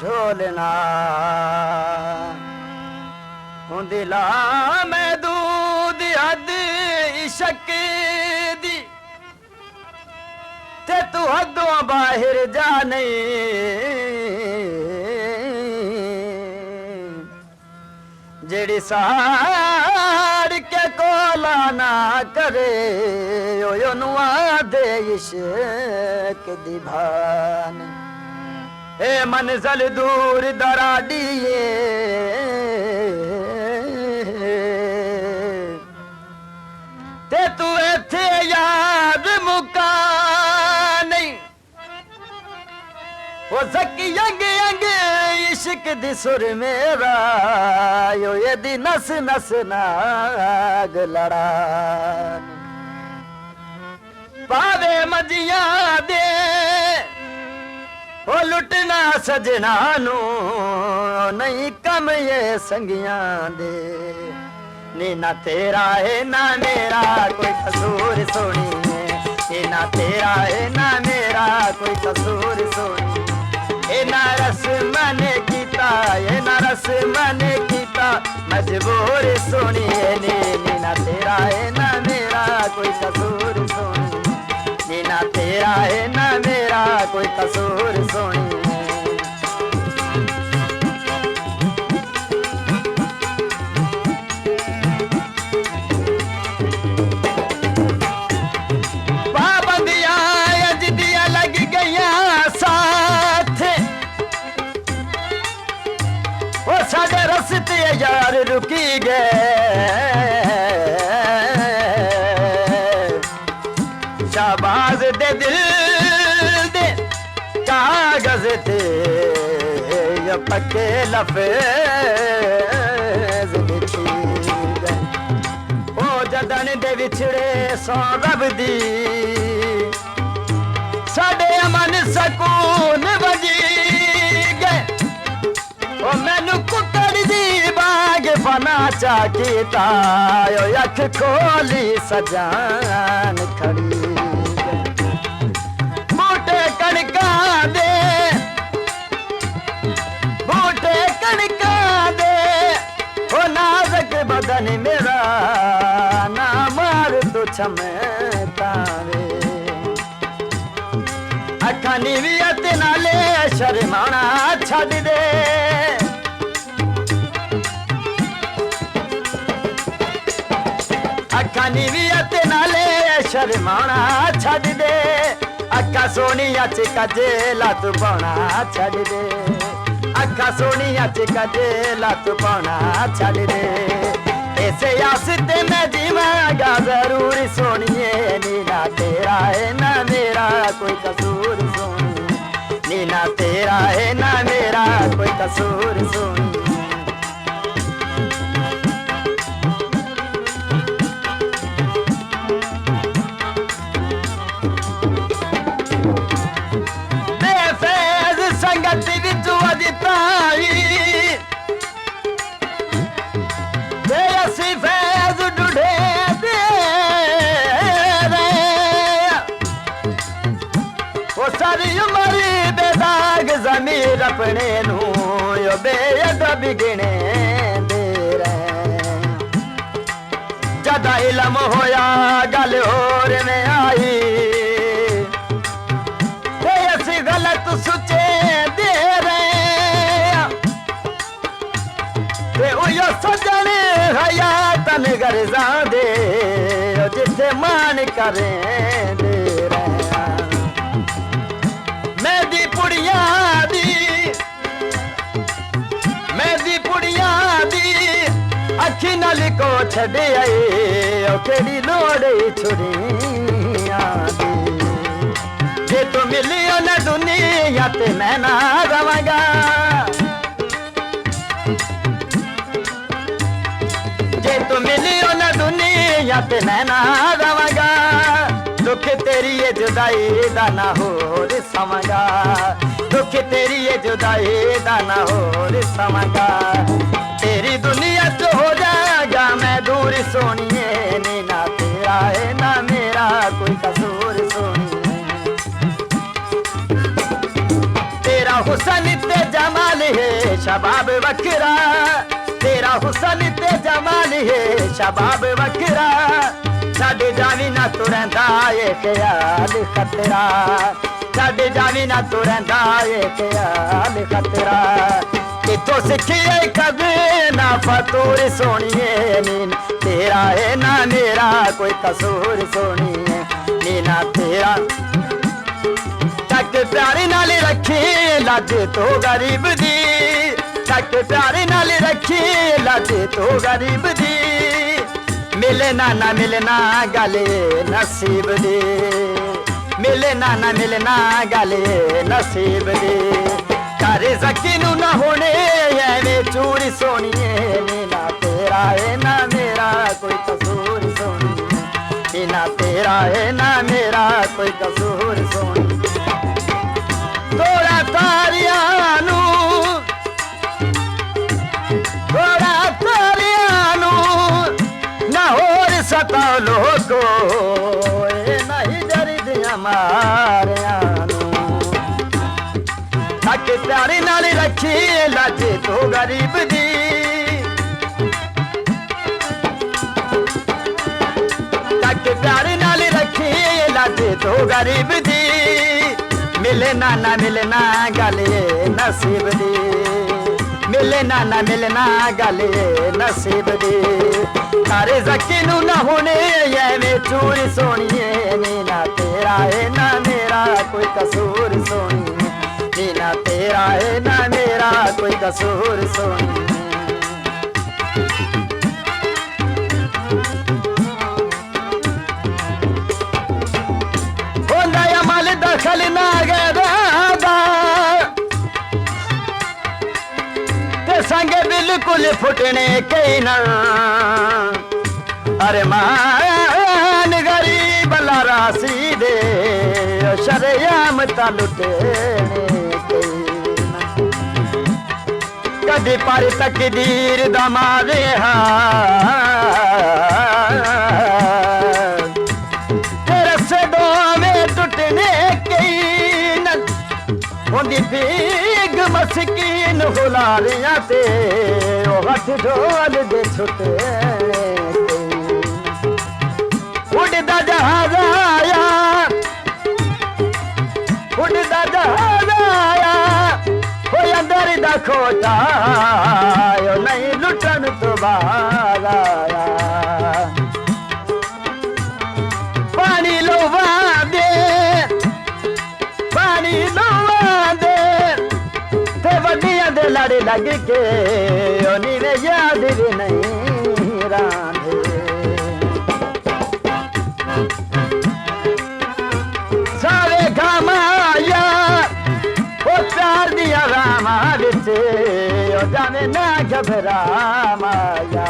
ढोलना हुंदिला मैं दूध हद इशक दी ते तू हदों बाहर जा नहीं जेड़ी साड़ के कोला ना करे ओनु आदे इश्क दी भान ए मंज़िल दूर दराडीए ते तू इत्थे याद मुका नहीं वो ज़की अंग अंग इश्क दी सुर मेरा यो यदि नस नस नाग लड़ा पावे मजिया दे ओ लुटना सजना नू नहीं कम ये संगिया दे नी ना तेरा है ना मेरा कोई कसूर सोनी नी ना तेरा है ना मेरा कोई कसूर सोनी ए ना रस मैंने कीता ए ना रस मैंने कीता मजबूर सोनी नी ना तेरा है ना मेरा कोई कसूर सोनी नी ना तेरा है ना मेरा कोई कसूर सोनी साढ़े रस्ते यार रुकी गए शाबाज दे दिल दे कागज थे ये पक्के लफेज लिखी गए ओ जदन दे विछड़े सो रब दी साढ़े अमन सकून बजी गए ओ मैनू कुकड़ दी बाग फना चाकीता अख खोली सजान खड़ी बूटे कणका दे ओ नाज़क बदन मेरा ना मार तू छमता वे अखा नीवियत नाले शर्माना छड़ दे अखा नीवियत नाले शर्माना छड़ दे अखा सोनिया च कजेला तू पाना छड़ दे अखा सोनिया च कजेला तू पाना छड़ दे ऐसे आस्ते मैं जीवांगा जरूर सोनिए नी ना तेरा है ना मेरा कोई कसूर सोनी नी ना तेरा है ना मेरा कोई कसूर सोनी बेफैज संगत विच वजताई दे असी फैज ढूंढे दे वो सारी उम्र बेदाग ज़मीर अपने नू यो बेअदब गिने दे रहे जदा इलम होया गल होर में आई ते असी गलत सुचे दे रहे ते उयो सजन हयातन गर्जा दे जिथे मान करें दे रहे मेरी पुड़िया दी अखी नल को छड़े आए केड़ी लोड़ छुरिया दी जे तू मिलियो न दुनिया ते मैं ना रवांगा जे तू मिलियो न दुनिया ते मैं ना रवांगा दुख तेरी ये जुदाई दा ना होर समझा दुख तेरी ये जुदाई दा ना होर समझा तेरी दुनिया तो हो जाएगा मैं दूर सोनिए नी ना तेरा है ना मेरा कोई कसूर सोनिए तेरा हुस्न ते जमा जमाल है शबाब वकरा, तेरा हुसन ते जमाल है शबाब वकरा, छड़ जावी ना तू रहिंदा ए ख्याल खतरा, छड़ जावी ना तू रहिंदा ए ख्याल खतरा। इथों सिखिए कदे ना फतूर सोनिए नी, तेरा है ना मेरा कोई कसूर सोनिए नी, ना तेरा तक प्यारे नाल रखी लज तो गरीब दी, तक प्यारे नाल रखी लज तो गरीब दी, मिले ना मिलना गले नसीब दी, मिले ना मिलना गले नसीब दी, तारे जकीनू ना होने एवें चूरी सोनिए नी, ना तेरा है ना मेरा कोई कसूर सोनिए, ना तेरा है ना मेरा कोई कसूर सोनिए। थोड़ा तारियानू, थोड़ा तारियानू ना होर सताओ लोगो, नहीं जरिदियां मारियानू, तक प्यारे नाल रखी लज तो गरीब दी, तक प्यारे नाल रखी लज तो गरीब दी, मिले ना मिलना गले नसीब दी, मिले ना मिलना गले नसीब दी, तारे जकीनू ना होने एवें चूरी सोनिए नी, ना तेरा है ना मेरा कोई कसूर सोनिए नी, ना तेरा है ना मेरा कोई कसूर सोनिए। होंदा अमल दखल ना संगे बिल्कुल फुटने कई न, अरे मान गरीब रासी दे शरेआम ता लुटने कई न, कदी पर तकदीर दा मारे तेरे से दोवें टुटने कई न, होंदी भीग मस्कीन हुलारियां ते ओ हथ ढोल दे छुटे, उड़दा जहाज आया, उड़दा जहाज आया, हो अंदर दा खोटा ओ नहीं लुटन तो बाहर आया, पानी लोवा दे, पानी लोवा दे, ते वड्डियां दे लड़ लग के ओ नीवे याद भी नहीं रांधे, सारे घामाया ओ प्यार दिया रामा बिच ओ जाने ना घबरा माया।